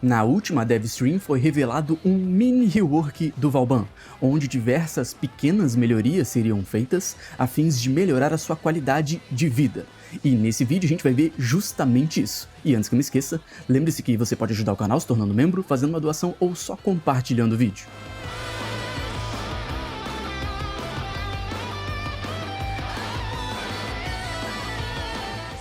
Na última DevStream foi revelado um mini rework do Vauban, onde diversas pequenas melhorias seriam feitas a fins de melhorar a sua qualidade de vida. E nesse vídeo a gente vai ver justamente isso. E antes que eu me esqueça, lembre-se que você pode ajudar o canal se tornando membro, fazendo uma doação ou só compartilhando o vídeo.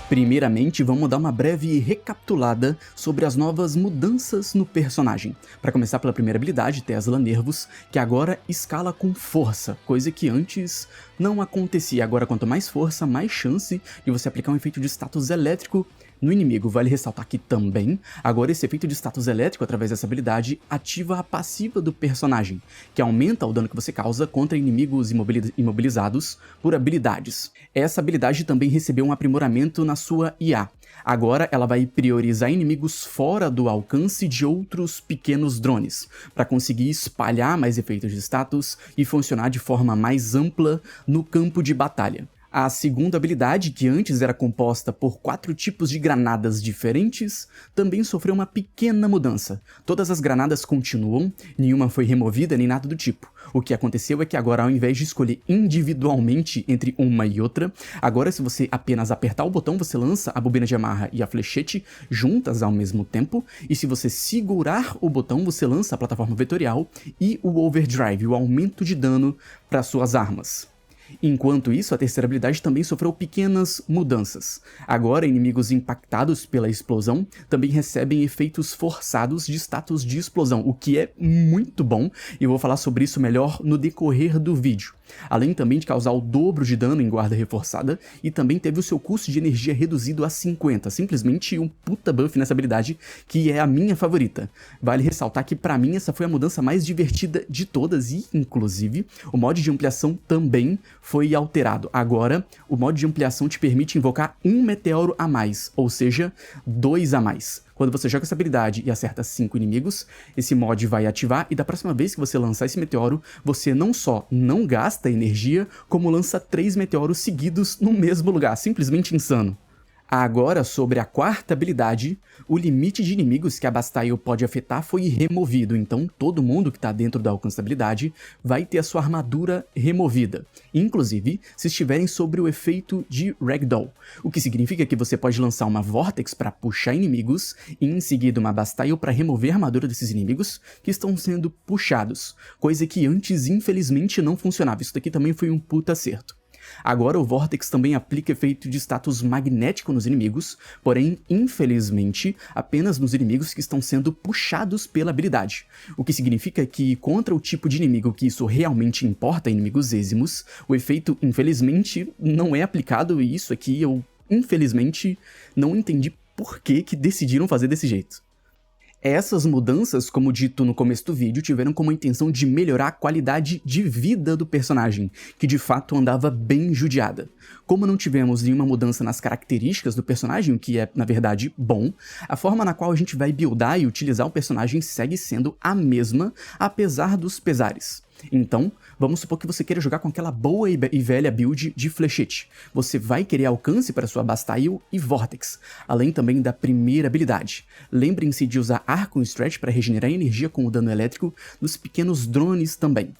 Primeiramente, vamos dar uma breve recapitulada sobre as novas mudanças no personagem. Para começar pela primeira habilidade, Tesla Nervos, que agora escala com força, coisa que antes não acontecia. Agora, quanto mais força, mais chance de você aplicar um efeito de status elétrico no inimigo. Vale ressaltar que também, agora esse efeito de status elétrico através dessa habilidade ativa a passiva do personagem, que aumenta o dano que você causa contra inimigos imobilizados por habilidades. Essa habilidade também recebeu um aprimoramento na sua IA. Agora ela vai priorizar inimigos fora do alcance de outros pequenos drones, para conseguir espalhar mais efeitos de status e funcionar de forma mais ampla no campo de batalha. A segunda habilidade, que antes era composta por 4 tipos de granadas diferentes, também sofreu uma pequena mudança. Todas as granadas continuam, nenhuma foi removida nem nada do tipo. O que aconteceu é que agora, ao invés de escolher individualmente entre uma e outra, agora se você apenas apertar o botão, você lança a bobina de amarra e a flechete juntas ao mesmo tempo, e se você segurar o botão, você lança a plataforma vetorial e o overdrive, o aumento de dano para suas armas. Enquanto isso, a terceira habilidade também sofreu pequenas mudanças. Agora, inimigos impactados pela explosão também recebem efeitos forçados de status de explosão, o que é muito bom, e eu vou falar sobre isso melhor no decorrer do vídeo. Além também de causar o dobro de dano em guarda reforçada, e também teve o seu custo de energia reduzido a 50, simplesmente um puta buff nessa habilidade, que é a minha favorita. Vale ressaltar que pra mim essa foi a mudança mais divertida de todas, e inclusive o mod de ampliação também foi alterado. Agora, o mod de ampliação te permite invocar um meteoro a mais, ou seja, 2 a mais. Quando você joga essa habilidade e acerta 5 inimigos, esse mod vai ativar e da próxima vez que você lançar esse meteoro, você não só não gasta energia, como lança 3 meteoros seguidos no mesmo lugar, simplesmente insano. Agora, sobre a quarta habilidade, o limite de inimigos que a Bastille pode afetar foi removido, então todo mundo que está dentro da alcance da habilidade vai ter a sua armadura removida, inclusive se estiverem sobre o efeito de Ragdoll, o que significa que você pode lançar uma Vortex para puxar inimigos e em seguida uma Bastille para remover a armadura desses inimigos que estão sendo puxados, coisa que antes infelizmente não funcionava. Isso daqui também foi um puta acerto. Agora o Vortex também aplica efeito de status magnético nos inimigos, porém, infelizmente, apenas nos inimigos que estão sendo puxados pela habilidade. O que significa que, contra o tipo de inimigo que isso realmente importa, inimigos êximos, o efeito, infelizmente, não é aplicado, e isso aqui eu, infelizmente, não entendi por que decidiram fazer desse jeito. Essas mudanças, como dito no começo do vídeo, tiveram como intenção de melhorar a qualidade de vida do personagem, que de fato andava bem judiada. Como não tivemos nenhuma mudança nas características do personagem, o que é, na verdade, bom, a forma na qual a gente vai buildar e utilizar o personagem segue sendo a mesma, apesar dos pesares. Então, vamos supor que você queira jogar com aquela boa e velha build de flechete. Você vai querer alcance para sua Bastille e Vortex, além também da primeira habilidade. Lembrem-se de usar arco e stretch para regenerar energia com o dano elétrico dos pequenos drones também.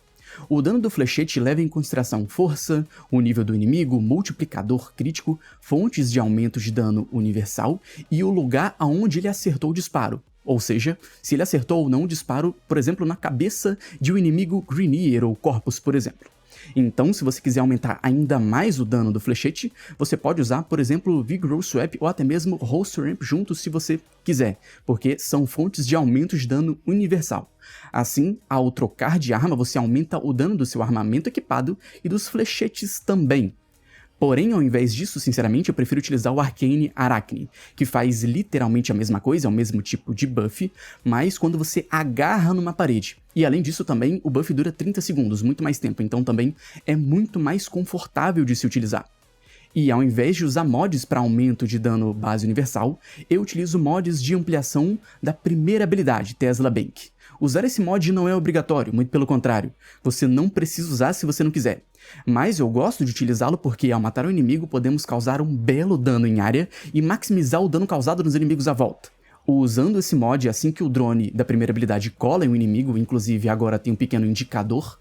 O dano do flechete leva em consideração força, o nível do inimigo, multiplicador crítico, fontes de aumento de dano universal e o lugar aonde ele acertou o disparo. Ou seja, se ele acertou ou não o disparo, por exemplo, na cabeça de um inimigo Green ou Corpus, por exemplo. Então, se você quiser aumentar ainda mais o dano do flechete, você pode usar, por exemplo, Vigorous Swap ou até mesmo Host Ramp juntos se você quiser, porque são fontes de aumento de dano universal. Assim, ao trocar de arma, você aumenta o dano do seu armamento equipado e dos flechetes também. Porém, ao invés disso, sinceramente, eu prefiro utilizar o Arcane Arachne, que faz literalmente a mesma coisa, é o mesmo tipo de buff, mas quando você agarra numa parede. E além disso também, o buff dura 30 segundos, muito mais tempo, então também é muito mais confortável de se utilizar. E ao invés de usar mods para aumento de dano base universal, eu utilizo mods de ampliação da primeira habilidade, Tesla Bank. Usar esse mod não é obrigatório, muito pelo contrário, você não precisa usar se você não quiser. Mas eu gosto de utilizá-lo porque ao matar um inimigo podemos causar um belo dano em área e maximizar o dano causado nos inimigos à volta. Usando esse mod, assim que o drone da primeira habilidade cola em um inimigo, inclusive agora tem um pequeno indicador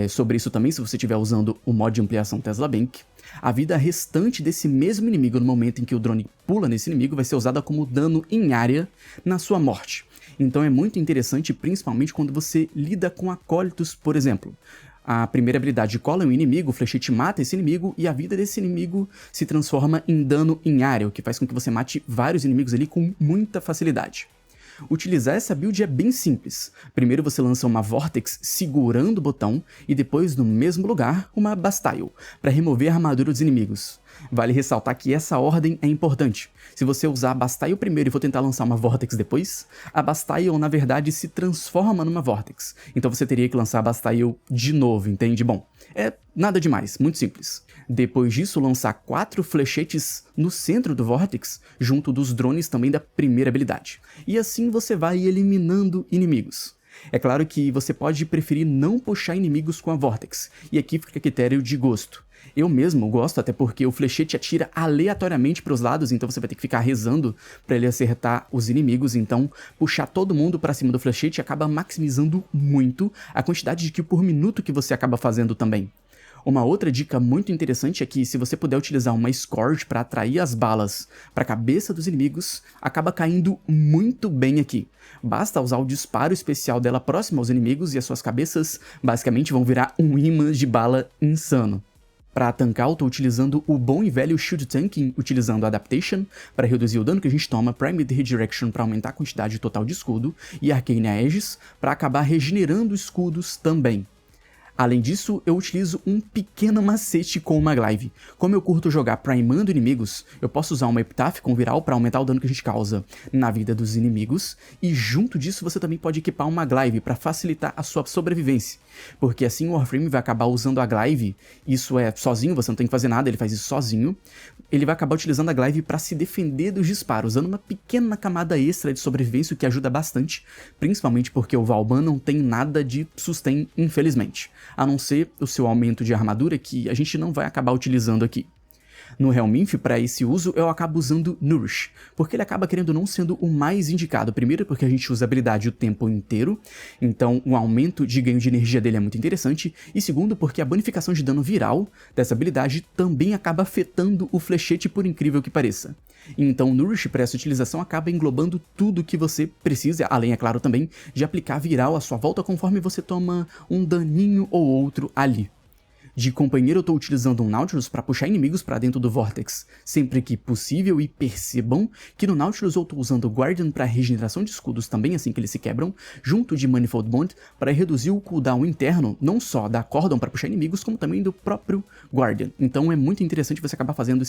sobre isso também, se você estiver usando o mod de ampliação Tesla Bank, a vida restante desse mesmo inimigo no momento em que o drone pula nesse inimigo vai ser usada como dano em área na sua morte. Então é muito interessante, principalmente quando você lida com acólitos, por exemplo. A primeira habilidade cola em um inimigo, o flechete mata esse inimigo e a vida desse inimigo se transforma em dano em área, o que faz com que você mate vários inimigos ali com muita facilidade. Utilizar essa build é bem simples. Primeiro você lança uma Vortex segurando o botão e depois no mesmo lugar uma Bastille, para remover a armadura dos inimigos. Vale ressaltar que essa ordem é importante. Se você usar a Bastille primeiro e for tentar lançar uma Vortex depois, a Bastille na verdade se transforma numa Vortex. Então você teria que lançar a Bastille de novo, entende? Bom, é nada demais, muito simples. Depois disso, lançar 4 flechetes no centro do Vortex, junto dos drones também da primeira habilidade. E assim você vai eliminando inimigos. É claro que você pode preferir não puxar inimigos com a Vortex, e aqui fica a critério de gosto. Eu mesmo gosto, até porque o flechete atira aleatoriamente para os lados, então você vai ter que ficar rezando para ele acertar os inimigos, então puxar todo mundo para cima do flechete acaba maximizando muito a quantidade de kill por minuto que você acaba fazendo também. Uma outra dica muito interessante é que se você puder utilizar uma Scourge para atrair as balas para a cabeça dos inimigos, acaba caindo muito bem aqui. Basta usar o disparo especial dela próximo aos inimigos e as suas cabeças basicamente vão virar um imã de bala insano. Para tancar, eu tô utilizando o bom e velho Shield Tanking, utilizando Adaptation para reduzir o dano que a gente toma, Primed Redirection para aumentar a quantidade total de escudo e Arcane Aegis para acabar regenerando escudos também. Além disso, eu utilizo um pequeno macete com uma Glaive. Como eu curto jogar primando inimigos, eu posso usar uma Epitaph com Viral para aumentar o dano que a gente causa na vida dos inimigos, e junto disso você também pode equipar uma Glaive para facilitar a sua sobrevivência, porque assim o Warframe vai acabar usando a Glaive, isso é sozinho, você não tem que fazer nada, ele faz isso sozinho, ele vai acabar utilizando a Glaive para se defender dos disparos, usando uma pequena camada extra de sobrevivência, o que ajuda bastante, principalmente porque o Vauban não tem nada de sustain, infelizmente. A não ser o seu aumento de armadura, que a gente não vai acabar utilizando aqui. No Helminth, para esse uso, eu acabo usando Nourish, porque ele acaba querendo não sendo o mais indicado. Primeiro porque a gente usa a habilidade o tempo inteiro, então o aumento de ganho de energia dele é muito interessante, e segundo porque a bonificação de dano viral dessa habilidade também acaba afetando o flechete, por incrível que pareça. Então o Nourish para essa utilização acaba englobando tudo que você precisa, além, é claro, também de aplicar viral à sua volta conforme você toma um daninho ou outro ali. De companheiro eu estou utilizando um Nautilus para puxar inimigos para dentro do Vortex, sempre que possível, e percebam que no Nautilus eu estou usando o Guardian para regeneração de escudos também assim que eles se quebram, junto de Manifold Bond para reduzir o cooldown interno, não só da Cordon para puxar inimigos, como também do próprio Guardian. Então é muito interessante você acabar fazendo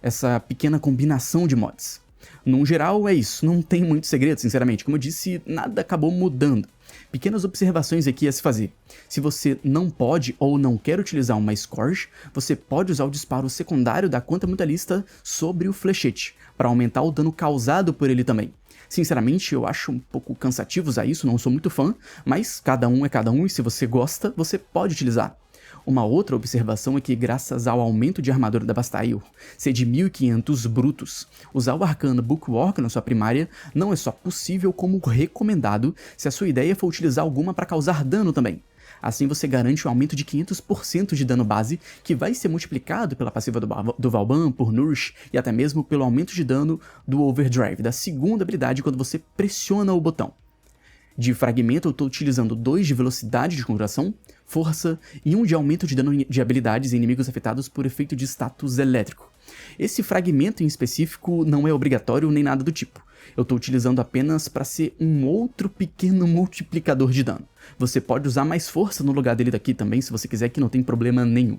essa pequena combinação de mods. No geral é isso, não tem muito segredo, sinceramente, como eu disse, nada acabou mudando. Pequenas observações aqui a se fazer. Se você não pode ou não quer utilizar uma Scourge, você pode usar o disparo secundário da Quantum Mutalista sobre o flechete, para aumentar o dano causado por ele também. Sinceramente, eu acho um pouco cansativo usar isso, não sou muito fã, mas cada um é cada um e se você gosta, você pode utilizar. Uma outra observação é que, graças ao aumento de armadura da Bastille ser de 1500 brutos, usar o Arcana Bookwork na sua primária não é só possível como recomendado se a sua ideia for utilizar alguma para causar dano também. Assim você garante um aumento de 500% de dano base, que vai ser multiplicado pela passiva do Vauban, por Nourish e até mesmo pelo aumento de dano do Overdrive, da segunda habilidade quando você pressiona o botão. De fragmento eu estou utilizando 2 de velocidade de conjuração, força e 1 de aumento de dano de habilidades em inimigos afetados por efeito de status elétrico. Esse fragmento em específico não é obrigatório nem nada do tipo. Eu estou utilizando apenas para ser um outro pequeno multiplicador de dano. Você pode usar mais força no lugar dele daqui também se você quiser, que não tem problema nenhum.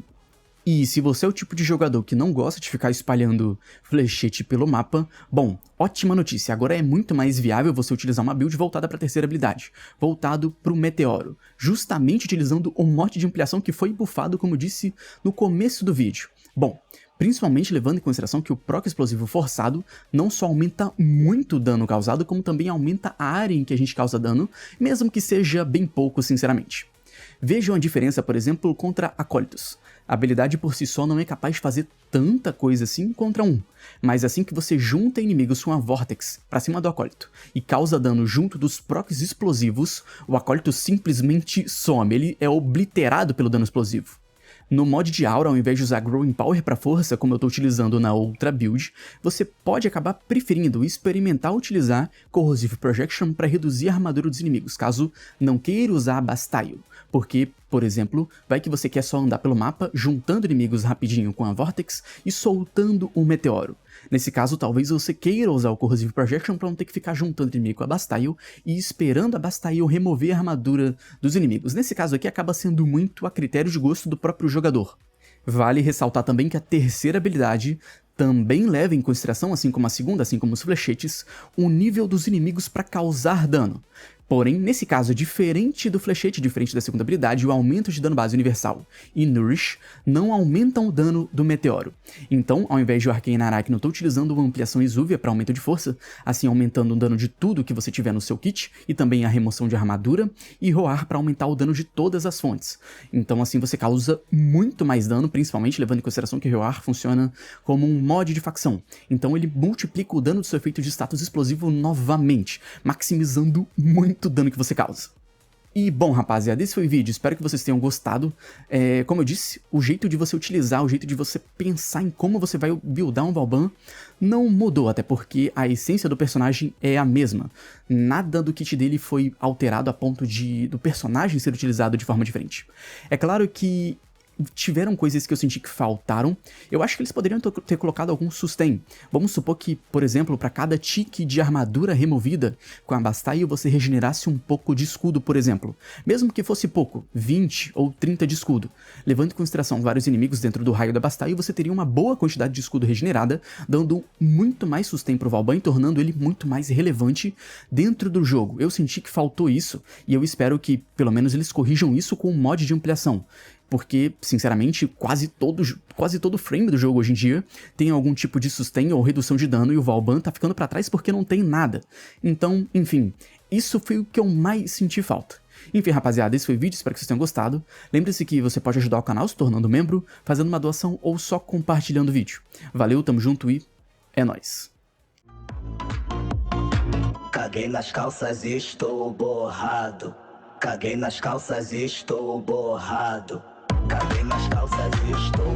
E se você é o tipo de jogador que não gosta de ficar espalhando flechete pelo mapa, bom, ótima notícia, agora é muito mais viável você utilizar uma build voltada para a terceira habilidade, voltado para o Meteoro, justamente utilizando o mod de ampliação que foi buffado, como disse no começo do vídeo. Bom, principalmente levando em consideração que o proc explosivo forçado não só aumenta muito o dano causado, como também aumenta a área em que a gente causa dano, mesmo que seja bem pouco, sinceramente. Vejam a diferença, por exemplo, contra Acólitos. A habilidade por si só não é capaz de fazer tanta coisa assim contra um, mas assim que você junta inimigos com a Vortex pra cima do Acólito e causa dano junto dos procs explosivos, o Acólito simplesmente some, ele é obliterado pelo dano explosivo. No mod de Aura, ao invés de usar Growing Power para força, como eu estou utilizando na outra build, você pode acabar preferindo experimentar utilizar Corrosive Projection para reduzir a armadura dos inimigos, caso não queira usar Bastille. Porque, por exemplo, vai que você quer só andar pelo mapa, juntando inimigos rapidinho com a Vortex e soltando um meteoro. Nesse caso, talvez você queira usar o Corrosive Projection para não ter que ficar juntando inimigo com a Bastille e esperando a Bastille remover a armadura dos inimigos. Nesse caso aqui, acaba sendo muito a critério de gosto do próprio jogador. Vale ressaltar também que a terceira habilidade também leva em consideração, assim como a segunda, assim como os flechetes, o nível dos inimigos para causar dano. Porém, nesse caso, diferente do flechete, diferente da segunda habilidade, o aumento de dano base universal e Nourish não aumentam o dano do meteoro. Então, ao invés de o Arcane Arachno, eu estou utilizando uma ampliação Exúvia para aumento de força, assim aumentando o dano de tudo que você tiver no seu kit, e também a remoção de armadura, e Roar para aumentar o dano de todas as fontes. Então, assim, você causa muito mais dano, principalmente levando em consideração que Roar funciona como um mod de facção. Então, ele multiplica o dano do seu efeito de status explosivo novamente, maximizando muito o dano que você causa. E bom, rapaziada, esse foi o vídeo, espero que vocês tenham gostado. Como eu disse, o jeito de você utilizar, o jeito de você pensar em como você vai buildar um Vauban não mudou, até porque a essência do personagem é a mesma. Nada do kit dele foi alterado a ponto do personagem ser utilizado de forma diferente. É claro que tiveram coisas que eu senti que faltaram. Eu acho que eles poderiam ter colocado algum sustain. Vamos supor que, por exemplo, para cada tique de armadura removida com a Bastille você regenerasse um pouco de escudo, por exemplo. Mesmo que fosse pouco, 20 ou 30 de escudo. Levando em consideração vários inimigos dentro do raio da Bastille, você teria uma boa quantidade de escudo regenerada, dando muito mais sustain pro Vauban e tornando ele muito mais relevante dentro do jogo. Eu senti que faltou isso, e eu espero que, pelo menos, eles corrijam isso com um mod de ampliação. Porque, sinceramente, quase todo frame do jogo hoje em dia tem algum tipo de sustain ou redução de dano e o Vauban tá ficando pra trás porque não tem nada. Então, enfim, isso foi o que eu mais senti falta. Enfim, rapaziada, esse foi o vídeo, espero que vocês tenham gostado. Lembre-se que você pode ajudar o canal se tornando membro, fazendo uma doação ou só compartilhando o vídeo. Valeu, tamo junto e é nóis. Caguei nas calças e estou borrado. Caguei nas calças e estou borrado. Caguei nas calças e estou